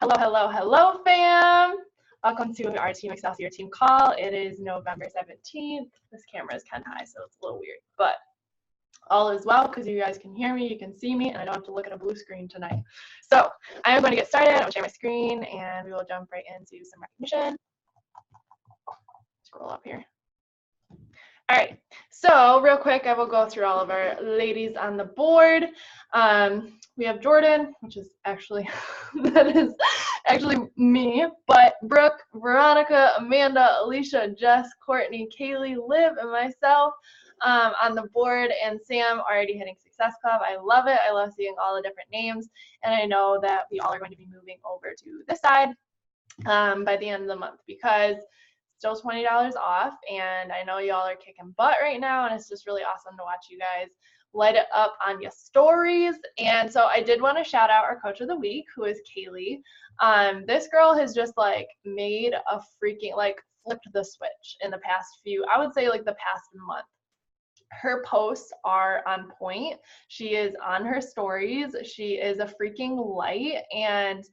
Hello, hello, hello, fam. Welcome to our Team Excelsior team call. It is November 17th. This camera is kind of high, so it's a little weird, but all is well because you guys can hear me, you can see me, and I don't have to look at a blue screen tonight. So I am going to get started. I'm going to share my screen, and we will jump right into some recognition. Scroll up here. All right, so real quick, I will go through all of our ladies on the board. We have Jordan, which is actually, that is actually me, but Brooke, Veronica, Amanda, Alicia, Jess, Courtney, Kaylee, Liv, and myself on the board, and Sam already hitting Success Club. I love it. I love seeing all the different names, and I know that we all are going to be moving over to this side by the end of the month because still $20 off, and I know y'all are kicking butt right now, and it's just really awesome to watch you guys light it up on your stories. And so I did want to shout out our coach of the week, who is Kaylee. This girl has just like made a freaking, like, flipped the switch in the past few, I would say like the past month. Her posts are on point. She is on her stories. She is a freaking light, and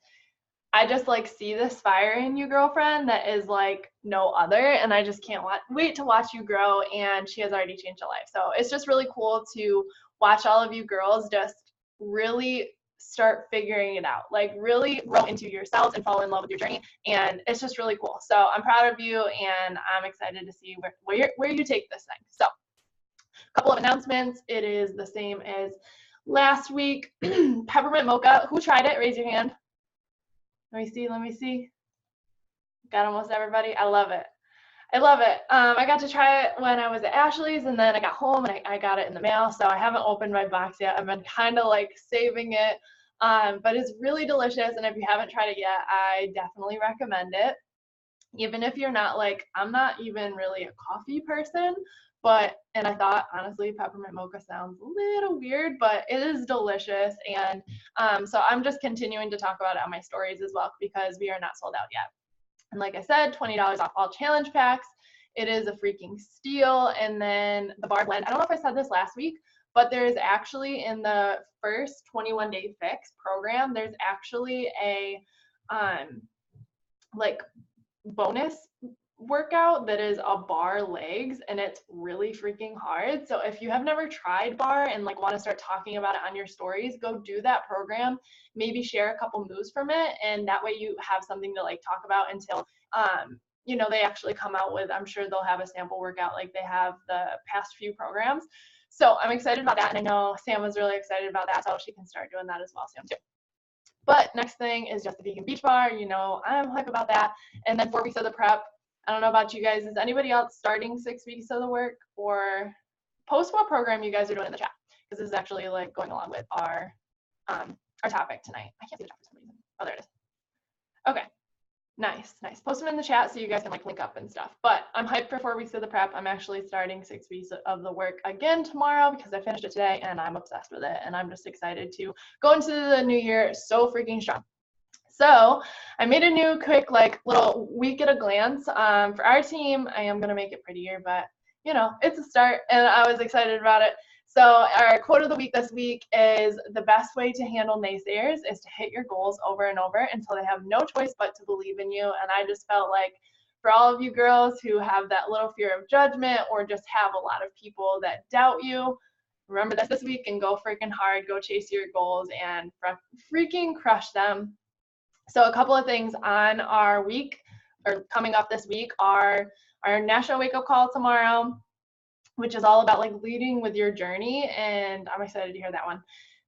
I just like see this fire in you, girlfriend, that is like no other, and I just can't wait to watch you grow. And she has already changed her life, so it's just really cool to watch all of you girls just really start figuring it out, like really grow into yourselves and fall in love with your journey, and it's just really cool. So I'm proud of you, and I'm excited to see where you take this thing. So a couple of announcements. It is the same as last week. Peppermint mocha, who tried it? Raise your hand. Let me see. Got almost everybody. I love it. I got to try it when I was at Ashley's, and then I got home and I got it in the mail, so I haven't opened my box yet. I've been kind of like saving it, but it's really delicious, and if you haven't tried it yet, I definitely recommend it. Even if you're not like, I'm not even really a coffee person, and I thought, honestly, peppermint mocha sounds a little weird, but it is delicious. And so I'm just continuing to talk about it on my stories as well, because we are not sold out yet. And like I said, $20 off all challenge packs. It is a freaking steal. And then the bar blend, I don't know if I said this last week, but there's actually, in the first 21-day fix program, there's actually a like bonus workout that is a bar legs, and it's really freaking hard. So if you have never tried bar and like want to start talking about it on your stories, go do that program, maybe share a couple moves from it, and that way you have something to like talk about until you know, they actually come out with, I'm sure they'll have a sample workout like they have the past few programs. So I'm excited about that, and I know Sam was really excited about that, so she can start doing that as well soon too. But next thing is just the vegan beach bar. You know, I'm hype about that. And then 4 weeks of the prep. I don't know about you guys. Is anybody else starting 6 weeks of the work? Or post what program you guys are doing in the chat, because this is actually like going along with our topic tonight. I can't see the topic for some reason. Oh, there it is. Okay. Nice. Post them in the chat so you guys can like link up and stuff. But I'm hyped for 4 weeks of the prep. I'm actually starting 6 weeks of the work again tomorrow because I finished it today and I'm obsessed with it. And I'm just excited to go into the new year so freaking strong. So I made a new quick like little week at a glance for our team. I am going to make it prettier, but you know, it's a start and I was excited about it. So our quote of the week this week is, the best way to handle naysayers is to hit your goals over and over until they have no choice but to believe in you. And I just felt like for all of you girls who have that little fear of judgment or just have a lot of people that doubt you, remember this week and go freaking hard, go chase your goals and freaking crush them. So a couple of things on our week, or coming up this week, are our National Wake Up Call tomorrow, which is all about like leading with your journey, and I'm excited to hear that one.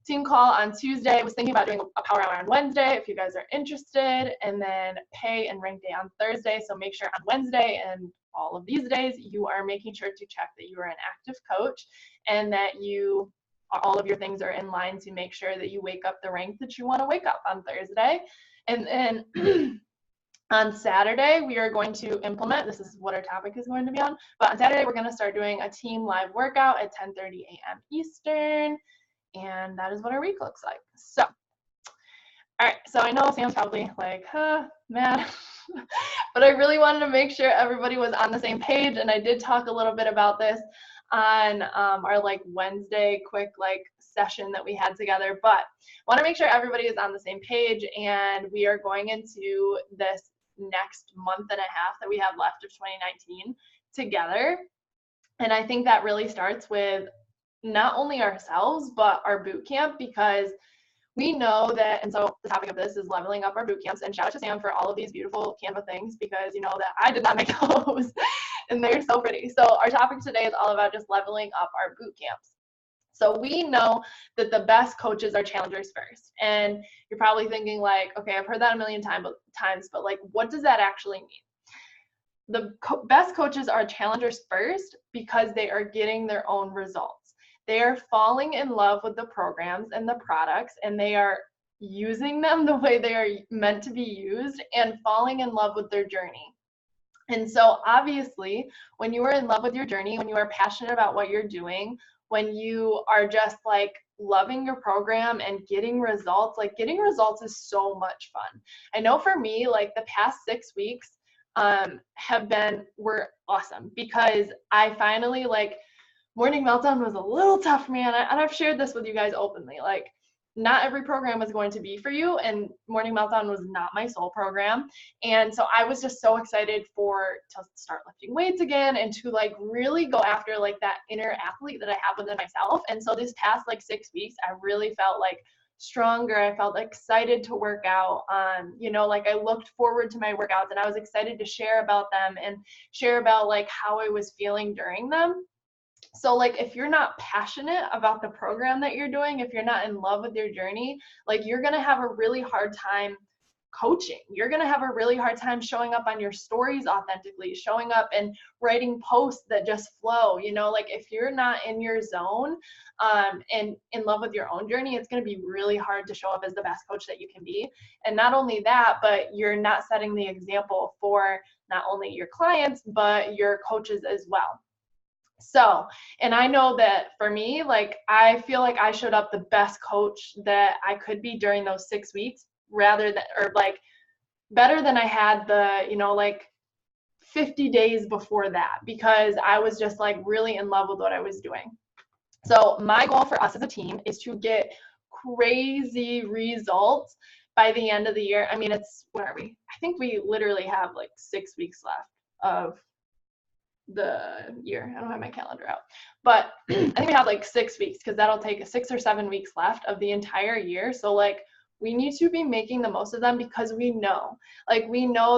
Team call on Tuesday. I was thinking about doing a power hour on Wednesday if you guys are interested, and then pay and rank day on Thursday. So make sure on Wednesday and all of these days you are making sure to check that you are an active coach and that all of your things are in line to make sure that you wake up the rank that you want to wake up on Thursday. And then on Saturday, we are going to implement, this is what our topic is going to be on, but on Saturday, we're going to start doing a team live workout at 10:30 a.m. Eastern, and that is what our week looks like. So, all right, so I know Sam's probably like, man, but I really wanted to make sure everybody was on the same page, and I did talk a little bit about this on our like Wednesday quick like session that we had together, but I want to make sure everybody is on the same page, and we are going into this next month and a half that we have left of 2019 together. And I think that really starts with not only ourselves, but our boot camp, because we know that, and so the topic of this is leveling up our boot camps, and shout out to Sam for all of these beautiful Canva things, because you know that I did not make those and they're so pretty. So our topic today is all about just leveling up our boot camps. So we know that the best coaches are challengers first. And you're probably thinking like, okay, I've heard that a million times, but like, what does that actually mean? The best coaches are challengers first because they are getting their own results. They are falling in love with the programs and the products, and they are using them the way they are meant to be used and falling in love with their journey. And so obviously, when you are in love with your journey, when you are passionate about what you're doing, when you are just like loving your program and getting results, like getting results is so much fun. I know for me, like the past 6 weeks were awesome, because I finally, like, Morning Meltdown was a little tough, man. And I've shared this with you guys openly. Like, not every program is going to be for you, and Morning Meltdown was not my sole program. And so I was just so excited to start lifting weights again and to like really go after like that inner athlete that I have within myself. And so this past like 6 weeks, I really felt like stronger. I felt excited to work out. Like I looked forward to my workouts, and I was excited to share about them and share about like how I was feeling during them. So like if you're not passionate about the program that you're doing, if you're not in love with your journey, like you're going to have a really hard time coaching. You're going to have a really hard time showing up on your stories authentically, showing up and writing posts that just flow. Like if you're not in your zone and in love with your own journey, it's going to be really hard to show up as the best coach that you can be. And not only that, but you're not setting the example for not only your clients, but your coaches as well. So, and I know that for me, like, I feel like I showed up the best coach that I could be during those 6 weeks, better than I had like 50 days before that, because I was just like really in love with what I was doing. So my goal for us as a team is to get crazy results by the end of the year. I mean, where are we? I think we literally have like 6 weeks left of the year. I don't have my calendar out, but I think we have like 6 weeks, because that'll take 6 or 7 weeks left of the entire year. So like we need to be making the most of them, because we know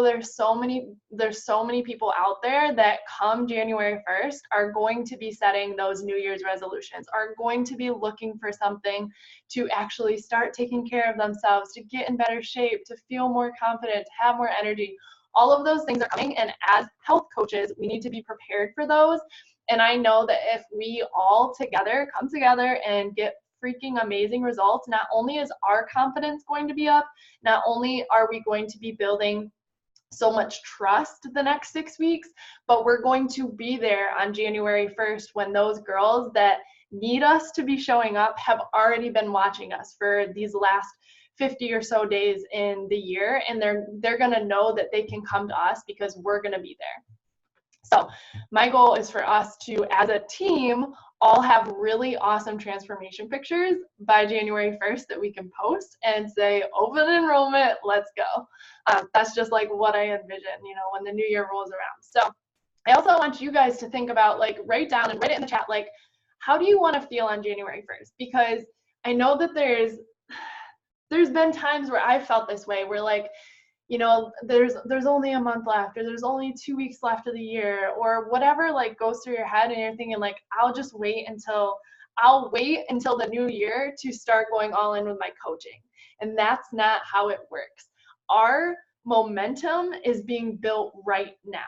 there's so many people out there that come January 1st are going to be setting those New Year's resolutions, are going to be looking for something to actually start taking care of themselves, to get in better shape, to feel more confident, to have more energy. All of those things are coming, and as health coaches, we need to be prepared for those. And I know that if we all come together and get freaking amazing results, not only is our confidence going to be up, not only are we going to be building so much trust the next 6 weeks, but we're going to be there on January 1st when those girls that need us to be showing up have already been watching us for these last 50 or so days in the year, and they're going to know that they can come to us because we're going to be there. So my goal is for us to, as a team, all have really awesome transformation pictures by January 1st that we can post and say, open enrollment, let's go. That's just like what I envision, when the new year rolls around. So I also want you guys to think about, like, write down and write it in the chat, like, how do you want to feel on January 1st? Because I know that there's been times where I felt this way, where like, there's only a month left, or there's only 2 weeks left of the year, or whatever like goes through your head, and you're thinking like, I'll wait until the new year to start going all in with my coaching. And that's not how it works. Our momentum is being built right now.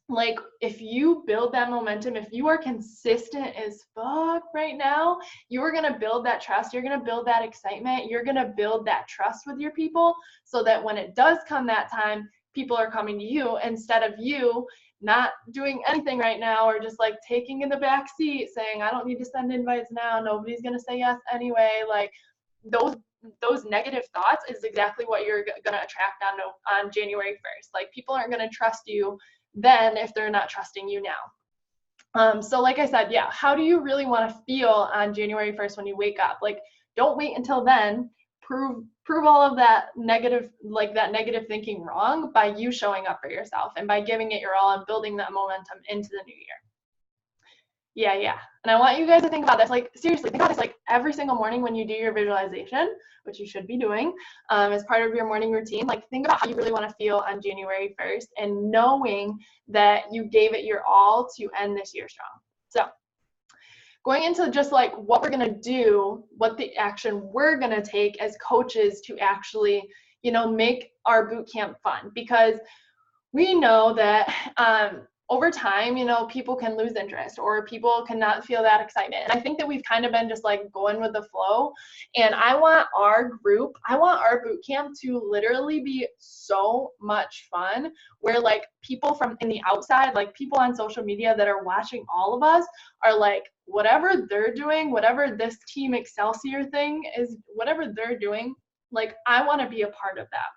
Like, if you build that momentum, if you are consistent as fuck right now, you are going to build that trust. You're going to build that excitement. You're going to build that trust with your people, so that when it does come that time, people are coming to you, instead of you not doing anything right now, or just like taking in the back seat saying, I don't need to send invites now, nobody's going to say yes anyway. Like, those negative thoughts is exactly what you're going to attract on January 1st. Like, people aren't going to trust you then if they're not trusting you now. So like I said, yeah, how do you really want to feel on January 1st when you wake up? Like, don't wait until then. Prove all of that negative, like that negative thinking wrong by you showing up for yourself and by giving it your all and building that momentum into the new year. Yeah. And I want you guys to think about this. Like, seriously, think about this. Like, every single morning when you do your visualization, which you should be doing as part of your morning routine, like, think about how you really want to feel on January 1st and knowing that you gave it your all to end this year strong. So, going into just like what we're going to do, what the action we're going to take as coaches to actually, make our boot camp fun, because we know that over time, people can lose interest or people cannot feel that excitement. And I think that we've kind of been just like going with the flow. And I want our boot camp to literally be so much fun, where like people from in the outside, like people on social media that are watching all of us, are like, whatever they're doing, whatever this Team Excelsior thing is, whatever they're doing, like, I want to be a part of that,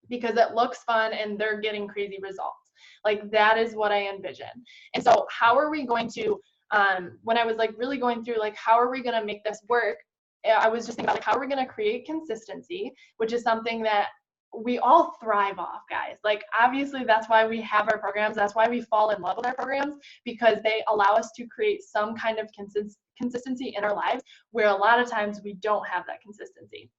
because it looks fun and they're getting crazy results. Like, that is what I envision. And so how are we going to, when I was like really going through like, how are we going to make this work? I was just thinking about like, how are we going to create consistency, which is something that we all thrive off, guys. Like, obviously that's why we have our programs. That's why we fall in love with our programs, because they allow us to create some kind of consistency in our lives, where a lot of times we don't have that consistency.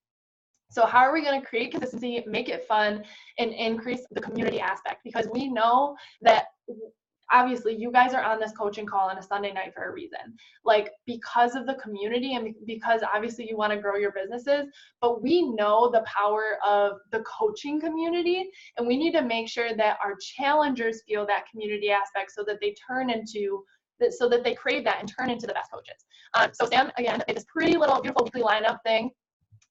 So how are we going to create consistency, make it fun, and increase the community aspect? Because we know that obviously you guys are on this coaching call on a Sunday night for a reason, like, because of the community and because obviously you want to grow your businesses, but we know the power of the coaching community, and we need to make sure that our challengers feel that community aspect so that they crave that and turn into the best coaches. So Sam, again, made this pretty little beautiful weekly lineup thing.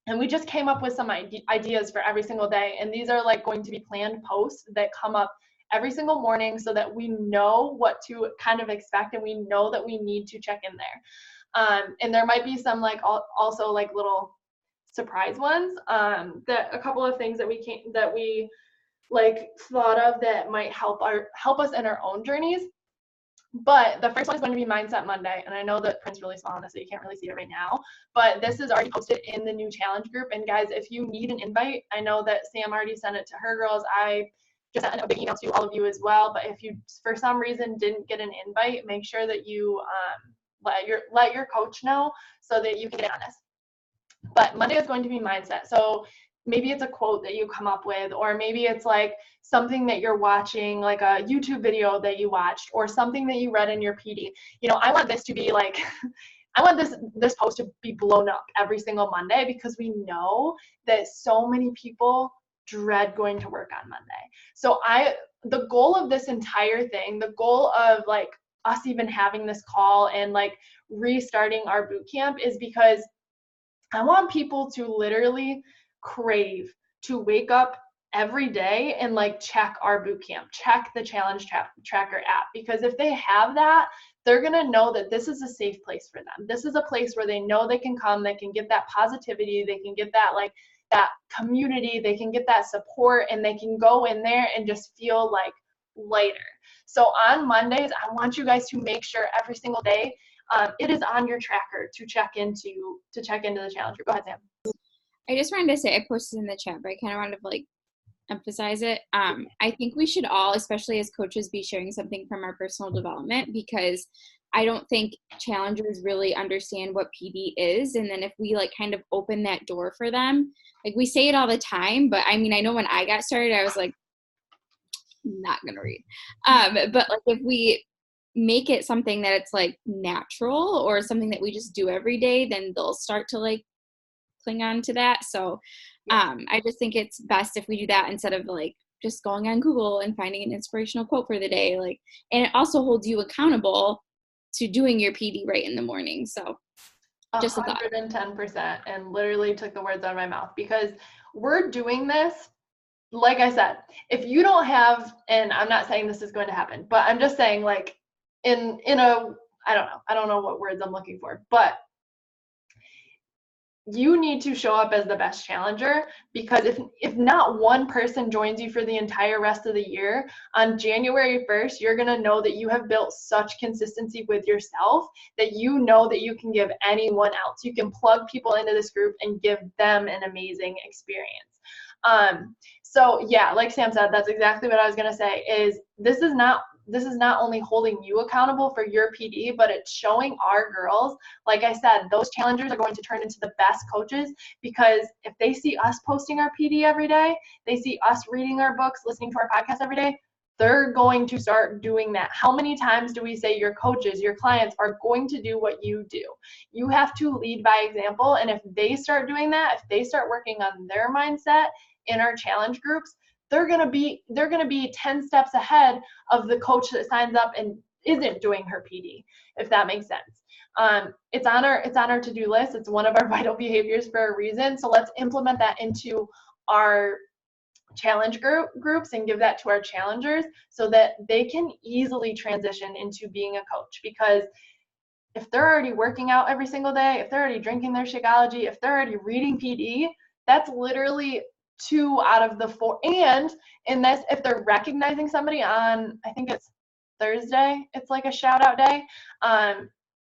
And we just came up with some ideas for every single day. And these are like going to be planned posts that come up every single morning so that we know what to kind of expect, and we know that we need to check in there. And there might be some like also like little surprise ones, that a couple of things that we like thought of that might help us in our own journeys. But the first one is going to be Mindset Monday. And I know that print's really small on this, so you can't really see it right now. But this is already posted in the new challenge group. And guys, if you need an invite, I know that Sam already sent it to her girls. I just sent a big email to all of you as well. But if you, for some reason, didn't get an invite, make sure that you let your coach know so that you can get on this. But Monday is going to be mindset. So maybe it's a quote that you come up with, or maybe it's like something that you're watching, like a YouTube video that you watched, or something that you read in your PD. I want this to be like, I want this post to be blown up every single Monday, because we know that so many people dread going to work on Monday. So the goal of this entire thing, the goal of like us even having this call and like restarting our boot camp, is because I want people to literally crave to wake up every day and like check our boot camp, check the challenge tracker app, because if they have that, they're going to know that this is a safe place for them. This is a place where they know they can come, they can get that positivity, they can get that like that community, they can get that support, and they can go in there and just feel like lighter. So on Mondays, I want you guys to make sure every single day it is on your tracker to check into the challenge group. Go ahead, Sam. I just wanted to say, I posted in the chat, but I kind of wanted to like emphasize it. I think we should all, especially as coaches, be sharing something from our personal development, because I don't think challengers really understand what PD is. And then if we like kind of open that door for them, like we say it all the time, but I mean, I know when I got started, I was like, not gonna read. But like if we make it something that it's like natural or something that we just do every day, then they'll start to like cling on to that. So I just think it's best if we do that instead of like just going on Google and finding an inspirational quote for the day. Like, and it also holds you accountable to doing your PD right in the morning. So just 110%, and literally took the words out of my mouth, because we're doing this. Like I said, if you don't have, and I'm not saying this is going to happen, but I'm just saying like in a, I don't know what words I'm looking for, but you need to show up as the best challenger, because if not one person joins you for the entire rest of the year, on January 1st, you're going to know that you have built such consistency with yourself that you know that you can give anyone else. You can plug people into this group and give them an amazing experience. So yeah, like Sam said, that's exactly what I was going to say, is this is not only holding you accountable for your PD, but it's showing our girls, like I said, those challengers are going to turn into the best coaches, because if they see us posting our PD every day, they see us reading our books, listening to our podcast every day, they're going to start doing that. How many times do we say your coaches, your clients are going to do what you do? You have to lead by example. And if they start doing that, if they start working on their mindset in our challenge groups, they're going to be 10 steps ahead of the coach that signs up and isn't doing her PD, if that makes sense. It's on our to-do list. It's one of our vital behaviors for a reason. So let's implement that into our challenge groups and give that to our challengers so that they can easily transition into being a coach. Because if they're already working out every single day, if they're already drinking their Shakeology, if they're already reading PD, that's literally 2 out of the 4. And in this, if they're recognizing somebody on, I think it's Thursday, it's like a shout out day.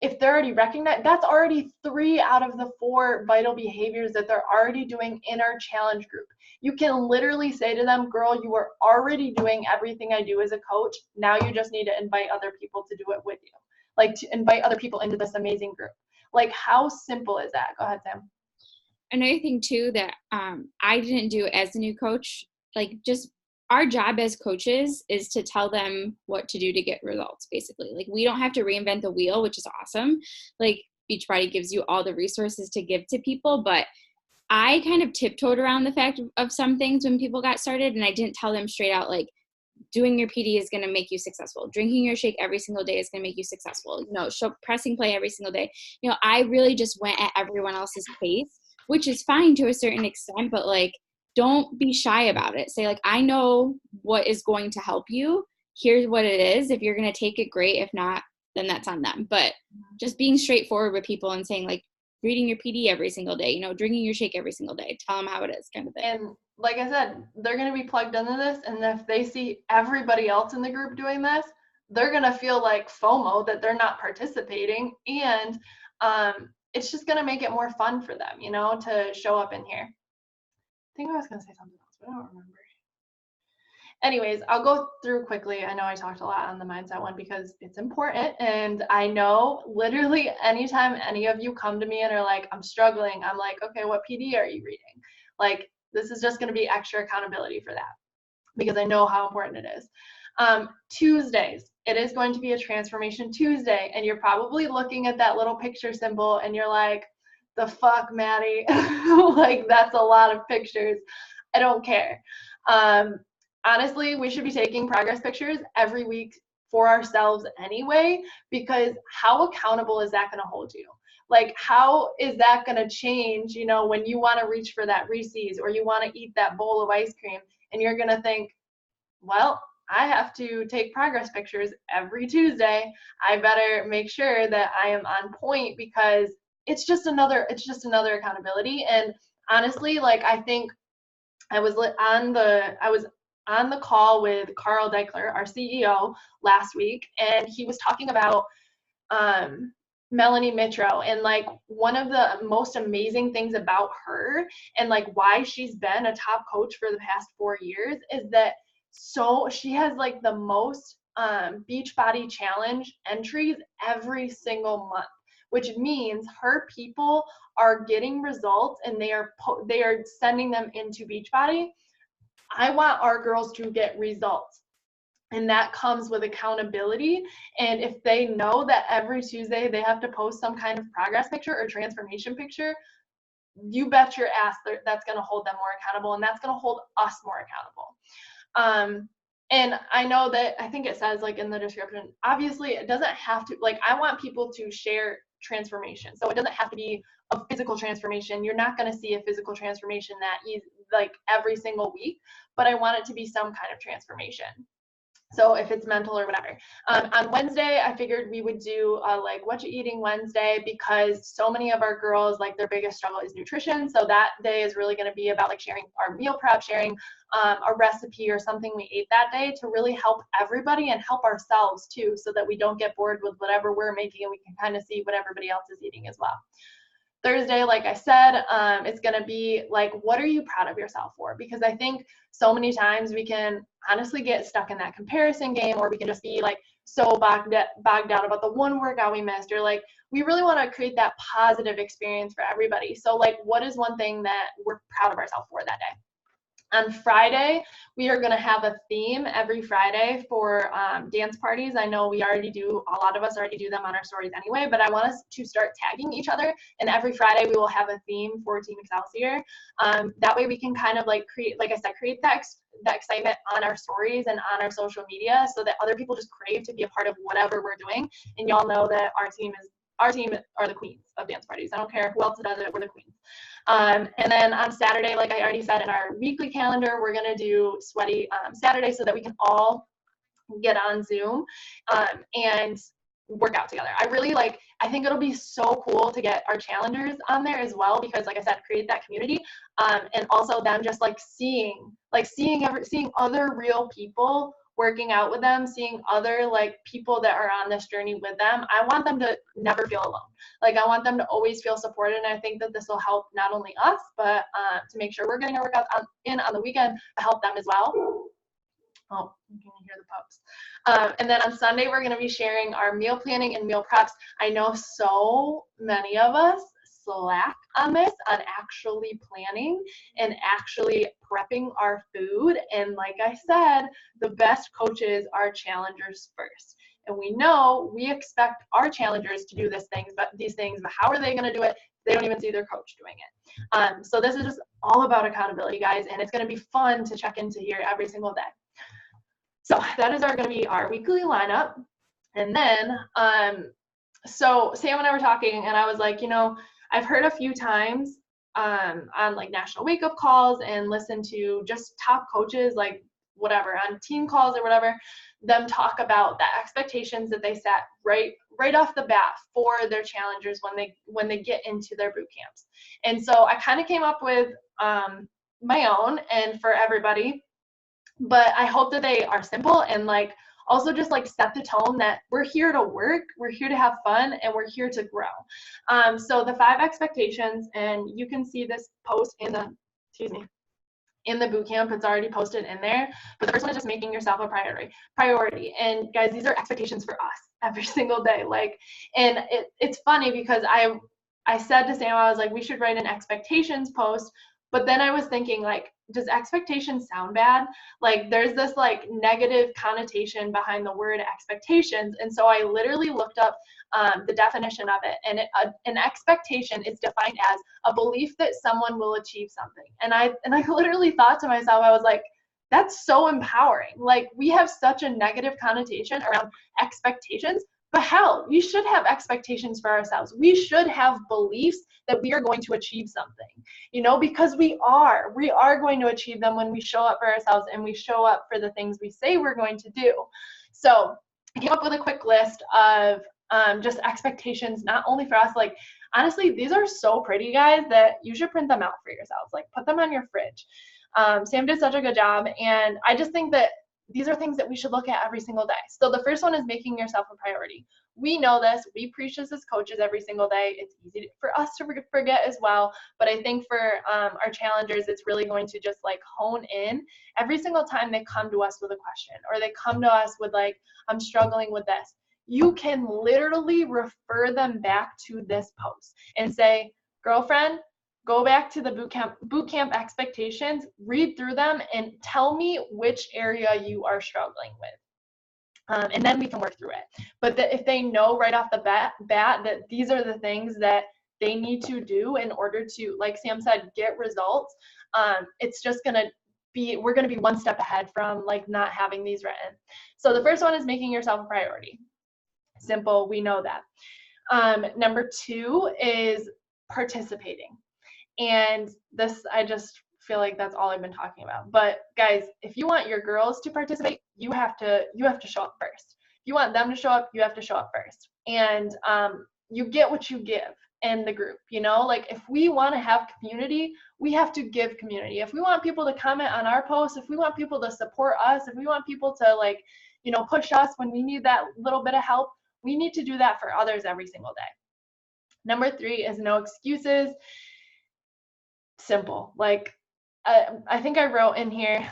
If they're already recognized, that's already 3 out of the 4 vital behaviors that they're already doing in our challenge group. You can literally say to them, girl, you are already doing everything I do as a coach. Now you just need to invite other people to do it with you. Like, to invite other people into this amazing group. Like, how simple is that? Go ahead, Sam. Another thing too that I didn't do as a new coach, like, just our job as coaches is to tell them what to do to get results, basically. Like, we don't have to reinvent the wheel, which is awesome. Like, Beachbody gives you all the resources to give to people, but I kind of tiptoed around the fact of some things when people got started, and I didn't tell them straight out, like, doing your PD is going to make you successful. Drinking your shake every single day is going to make you successful. Pressing play every single day. I really just went at everyone else's pace, which is fine to a certain extent, but like, don't be shy about it. Say, like, I know what is going to help you. Here's what it is. If you're going to take it, great. If not, then that's on them. But just being straightforward with people and saying, like, reading your PD every single day, drinking your shake every single day, tell them how it is, kind of thing. And like I said, they're going to be plugged into this. And if they see everybody else in the group doing this, they're going to feel like FOMO that they're not participating. And it's just going to make it more fun for them, to show up in here. I think I was going to say something else, but I don't remember. Anyways, I'll go through quickly. I know I talked a lot on the mindset one because it's important. And I know literally anytime any of you come to me and are like, I'm struggling, I'm like, okay, what PD are you reading? Like, this is just going to be extra accountability for that because I know how important it is. Tuesdays, it is going to be a Transformation Tuesday. And you're probably looking at that little picture symbol and you're like, the fuck, Maddie? Like, that's a lot of pictures. I don't care. Honestly, we should be taking progress pictures every week for ourselves anyway, because how accountable is that going to hold you? Like, how is that going to change, when you want to reach for that Reese's or you want to eat that bowl of ice cream and you're going to think, well, I have to take progress pictures every Tuesday. I better make sure that I am on point because it's just another accountability. And honestly, like, I think I was on the call with Carl Deichler, our CEO, last week, and he was talking about Melanie Mitro, and like, one of the most amazing things about her and like why she's been a top coach for the past 4 years is that she has like the most Beachbody Challenge entries every single month, which means her people are getting results and they are sending them into Beachbody. I want our girls to get results. And that comes with accountability. And if they know that every Tuesday they have to post some kind of progress picture or transformation picture, you bet your ass that's going to hold them more accountable, and that's going to hold us more accountable. And I know that, I think it says like in the description, obviously it doesn't have to, like, I want people to share transformation. So it doesn't have to be a physical transformation. You're not going to see a physical transformation that like every single week, but I want it to be some kind of transformation. So if it's mental or whatever. On Wednesday, I figured we would do like what you eating Wednesday, because so many of our girls, like their biggest struggle is nutrition. So that day is really going to be about like sharing our meal prep, sharing a recipe or something we ate that day to really help everybody and help ourselves too, so that we don't get bored with whatever we're making and we can kind of see what everybody else is eating as well. Thursday, like I said, it's going to be like, what are you proud of yourself for? Because I think so many times we can honestly get stuck in that comparison game, or we can just be like so bogged down about the one workout we missed, or like we really want to create that positive experience for everybody. So like, what is one thing that we're proud of ourselves for that day? On Friday, we are going to have a theme every Friday for dance parties. I know we already do, a lot of us already do them on our stories anyway, but I want us to start tagging each other. And every Friday we will have a theme for Team Excelsior. That way we can kind of like create, like I said, create that excitement on our stories and on our social media, so that other people just crave to be a part of whatever we're doing. And y'all know that our team are the queens of dance parties. I don't care who else does it, we're the queens. And then on Saturday, like I already said, in our weekly calendar, we're going to do Sweaty Saturday, so that we can all get on Zoom and work out together. I think it'll be so cool to get our challengers on there as well, because like I said, create that community, and also them just like seeing other real people working out with them, seeing other like people that are on this journey with them. I want them to never feel alone. Like I want them to always feel supported, and I think that this will help not only us, but to make sure we're getting our workouts on the weekend, to help them as well. Oh, you can hear the pups. And then on Sunday, we're going to be sharing our meal planning and meal preps. I know so many of us slack on this, on actually planning and actually prepping our food. And like I said, the best coaches are challengers first. And we know we expect our challengers to do these things, but how are they going to do it? They don't even see their coach doing it. So this is just all about accountability, guys, and it's going to be fun to check into here every single day. So that is going to be our weekly lineup. And then, so Sam and I were talking, and I was like, I've heard a few times on like national wake up calls and listened to just top coaches, like whatever, on team calls or whatever, them talk about the expectations that they set right off the bat for their challengers when they get into their boot camps. And so I kind of came up with my own and for everybody. But I hope that they are simple and like also just like set the tone that we're here to work, we're here to have fun, and we're here to grow. So the 5 expectations, and you can see this post in the boot camp. It's already posted in there. But the first one is just making yourself a priority. And guys, these are expectations for us every single day. Like, and it's funny because I said to Sam, I was like, we should write an expectations post. But then I was thinking, like, does expectations sound bad? Like, there's this like negative connotation behind the word expectations. And so I literally looked up the definition of it. And an expectation is defined as a belief that someone will achieve something. And I literally thought to myself, I was like, that's so empowering. Like, we have such a negative connotation around expectations. But hell, we should have expectations for ourselves. We should have beliefs that we are going to achieve something, because we are going to achieve them when we show up for ourselves and we show up for the things we say we're going to do. So I came up with a quick list of just expectations, not only for us, like, honestly, these are so pretty, guys, that you should print them out for yourselves. Like, put them on your fridge. Sam did such a good job. And I just think that these are things that we should look at every single day. So the first one is making yourself a priority. We know this. We preach this as coaches every single day. It's easy for us to forget as well. But I think for our challengers, it's really going to just like hone in every single time they come to us with a question, or they come to us with like, I'm struggling with this. You can literally refer them back to this post and say, girlfriend, go back to the boot camp expectations, read through them, and tell me which area you are struggling with. And then we can work through it. But if they know right off the bat that these are the things that they need to do in order to, like Sam said, get results, it's just going to be, we're going to be one step ahead from like not having these written. So the first one is making yourself a priority. Simple, we know that. Number 2 is participating. And this, I just feel like that's all I've been talking about. But guys, if you want your girls to participate, you have to show up first. If you want them to show up, you have to show up first. And you get what you give in the group, you know? Like if we want to have community, we have to give community. If we want people to comment on our posts, if we want people to support us, if we want people to like, you know, push us when we need that little bit of help, we need to do that for others every single day. Number 3 is no excuses. Simple. Like I think I wrote in here,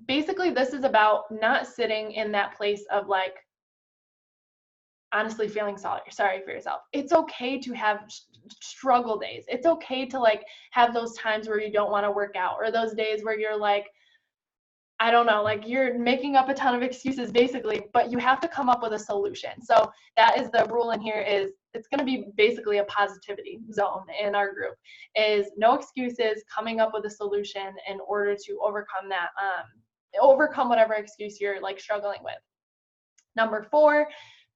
basically this is about not sitting in that place of like honestly feeling sorry for yourself. It's okay to have struggle days. It's okay to like have those times where you don't want to work out, or those days where you're like, I don't know, like you're making up a ton of excuses basically, but you have to come up with a solution. So that is the rule in here, is it's going to be basically a positivity zone in our group, is no excuses, coming up with a solution in order to overcome that, overcome whatever excuse you're like struggling with. Number 4,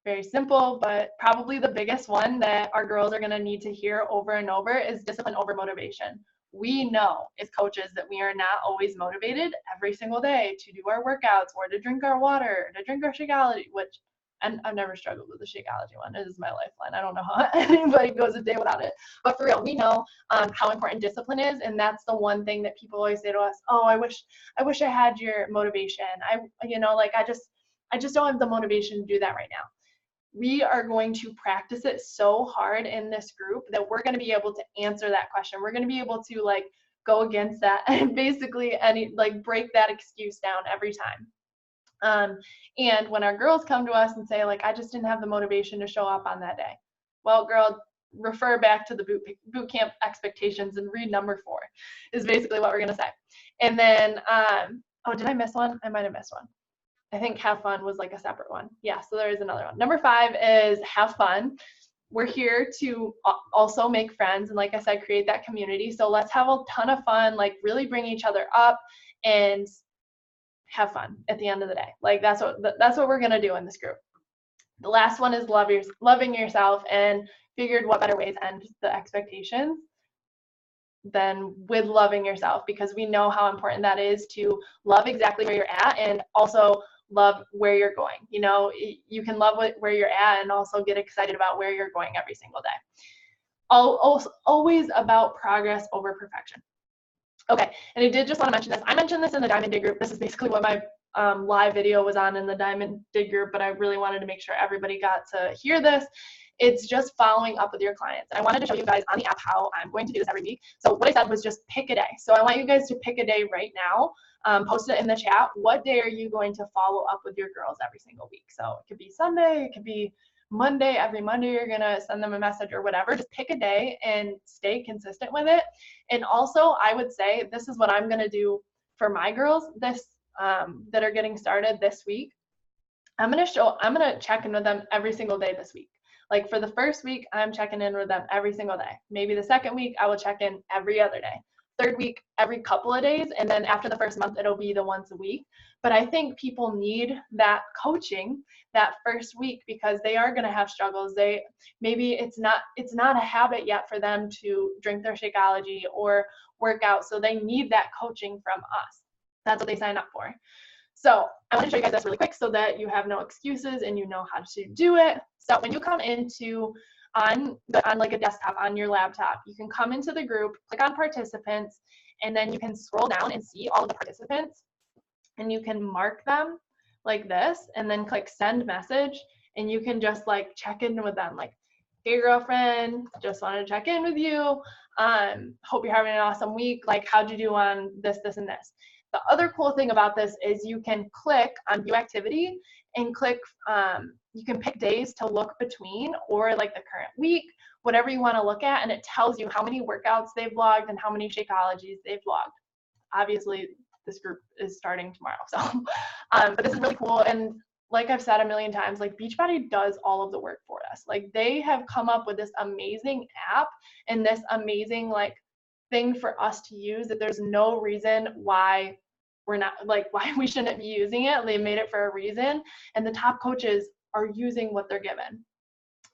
very simple, but probably the biggest one that our girls are going to need to hear over and over, is discipline over motivation. We know as coaches that we are not always motivated every single day to do our workouts or to drink our water, to drink our Shakeology, which I've never struggled with the Shakeology one. It is my lifeline. I don't know how anybody goes a day without it. But for real, we know how important discipline is, and that's the one thing that people always say to us, oh, I wish I had your motivation. I just don't have the motivation to do that right now. We are going to practice it so hard in this group that we're going to be able to answer that question. We're going to be able to like go against that and basically break that excuse down every time. And when our girls come to us and say like, I just didn't have the motivation to show up on that day. Well, girl, refer back to the boot camp expectations and read number 4 is basically what we're going to say. And then, oh, did I miss one? I might have missed one. I think have fun was like a separate one. Yeah, so there is another one. Number 5 is have fun. We're here to also make friends and, like I said, create that community. So let's have a ton of fun, like really bring each other up and have fun at the end of the day. Like that's what we're gonna do in this group. The last one is loving yourself, and figured what better way to end the expectations than with loving yourself, because we know how important that is to love exactly where you're at and also love where you're going. You know, you can love where you're at and also get excited about where you're going every single day. Always about progress over perfection. Okay, and I did just want to mention this. I mentioned this in the Diamond Dig group. This is basically what my live video was on in the Diamond Dig group, but I really wanted to make sure everybody got to hear this. It's just following up with your clients. And I wanted to show you guys on the app how I'm going to do this every week. So what I said was just pick a day. So I want you guys to pick a day right now, post it in the chat. What day are you going to follow up with your girls every single week? So it could be Sunday, it could be Monday. Every Monday you're gonna send them a message or whatever. Just pick a day and stay consistent with it. And also I would say this is what I'm gonna do for my girls that are getting started this week. I'm gonna check in with them every single day this week. Like for the first week, I'm checking in with them every single day. Maybe the second week, I will check in every other day. Third week, every couple of days. And then after the first month, it'll be the once a week. But I think people need that coaching that first week, because they are going to have struggles. Maybe it's not a habit yet for them to drink their Shakeology or work out. So they need that coaching from us. That's what they sign up for. So I want to show you guys this really quick so that you have no excuses and you know how to do it. So when you come into on like a desktop on your laptop, you can come into the group, click on participants, and then you can scroll down and see all of the participants, and you can mark them like this, and then click send message, and you can just like check in with them like, hey girlfriend, just wanted to check in with you. Hope you're having an awesome week. Like, how'd you do on this, this, and this? The other cool thing about this is you can click on view activity and click, you can pick days to look between, or like the current week, whatever you want to look at, and it tells you how many workouts they've logged and how many Shakeologies they've logged. Obviously, this group is starting tomorrow, so but this is really cool. And like I've said a million times, like Beachbody does all of the work for us. Like they have come up with this amazing app and this amazing like thing for us to use, that there's no reason why we're not, like, why we shouldn't be using it. They made it for a reason, and the top coaches are using what they're given.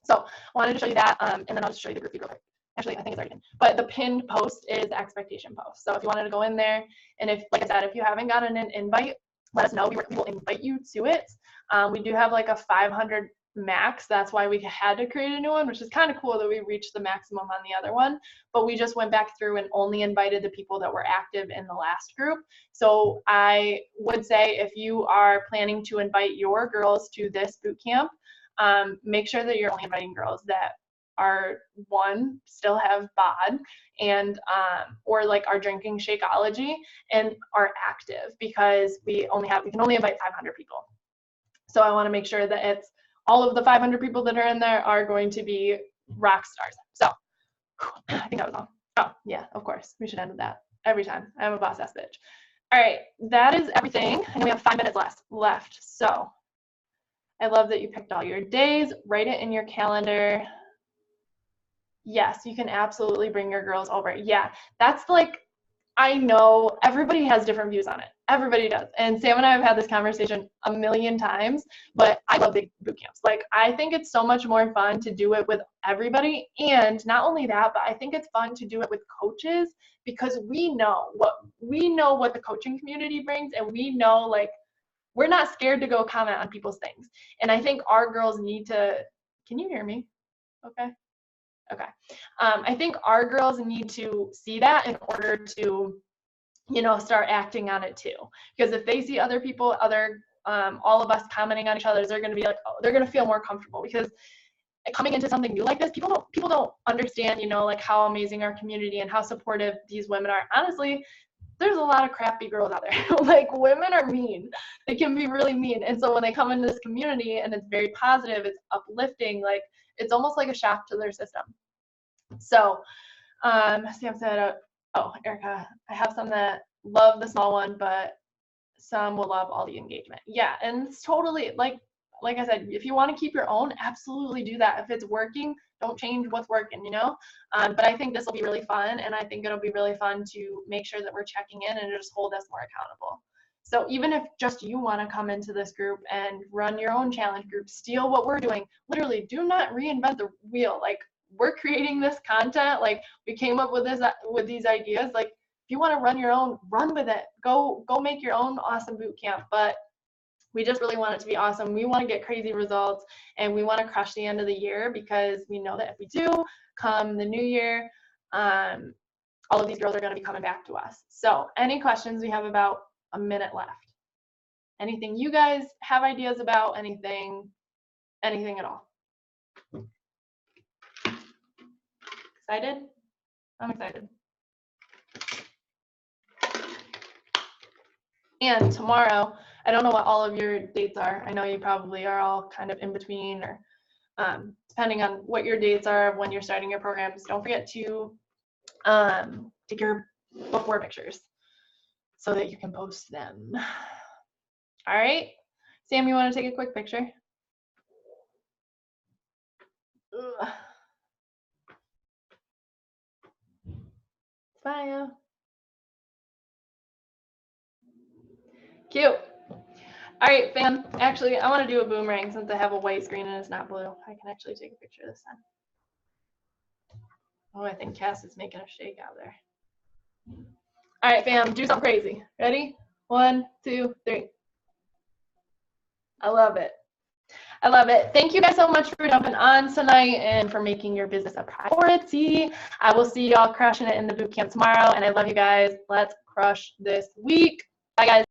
So I wanted to show you that, and then I'll just show you the group real quick. Actually, I think it's already in. But the pinned post is the expectation post. So if you wanted to go in there, and if, like I said, if you haven't gotten an invite, let us know. We will invite you to it. We do have like a 500 max. That's why we had to create a new one, which is kind of cool that we reached the maximum on the other one. But we just went back through and only invited the people that were active in the last group. So I would say if you are planning to invite your girls to this boot camp, make sure that you're only inviting girls that are, one, still have bod, and or like are drinking Shakeology and are active, because we can only invite 500 people. So I want to make sure that it's all of the 500 people that are in there are going to be rock stars. So I think that was all. Oh yeah, of course, we should end with that every time. I'm a boss ass bitch. All right, that is everything, and we have 5 minutes left. So I love that you picked all your days. Write it in your calendar. Yes, you can absolutely bring your girls over. Yeah, that's like, I know everybody has different views on it. Everybody does. And Sam and I have had this conversation a million times, but I love big boot camps. Like, I think it's so much more fun to do it with everybody. And not only that, but I think it's fun to do it with coaches, because we know what the coaching community brings, and we know, like, we're not scared to go comment on people's things. And I think our girls need to, can you hear me? Okay. Okay. I think our girls need to see that in order to, start acting on it too. Because if they see other people, all of us commenting on each other, they're going to be like, oh, they're going to feel more comfortable. Because coming into something new like this, people don't understand, like how amazing our community and how supportive these women are. Honestly, there's a lot of crappy girls out there. Like, women are mean. They can be really mean. And so when they come into this community and it's very positive, it's uplifting, like, it's almost like a shock to their system. So Sam said, oh, Erica, I have some that love the small one, but some will love all the engagement. Yeah, and it's totally, like I said, if you want to keep your own, absolutely do that. If it's working, don't change what's working, But I think this will be really fun, and I think it'll be really fun to make sure that we're checking in and just hold us more accountable. So even if just you want to come into this group and run your own challenge group, steal what we're doing, literally do not reinvent the wheel. Like, we're creating this content, like, we came up with these ideas. Like, if you want to run your own, run with it. Go make your own awesome boot camp. But we just really want it to be awesome. We want to get crazy results, and we want to crush the end of the year, because we know that if we do, come the new year, all of these girls are going to be coming back to us. So any questions? We have about a minute left. Anything you guys have ideas about? Anything at all? Excited? I'm excited. And tomorrow, I don't know what all of your dates are. I know you probably are all kind of in between, or depending on what your dates are when you're starting your programs. Don't forget to take your before pictures so that you can post them. All right. Sam, you want to take a quick picture? Ugh. Smile. Cute. All right, fam. Actually, I want to do a boomerang since I have a white screen and it's not blue. I can actually take a picture this time. Oh, I think Cass is making a shake out there. All right, fam. Do something crazy. Ready? 1, 2, 3. I love it. I love it. Thank you guys so much for jumping on tonight and for making your business a priority. I will see y'all crushing it in the boot camp tomorrow, and I love you guys. Let's crush this week. Bye, guys.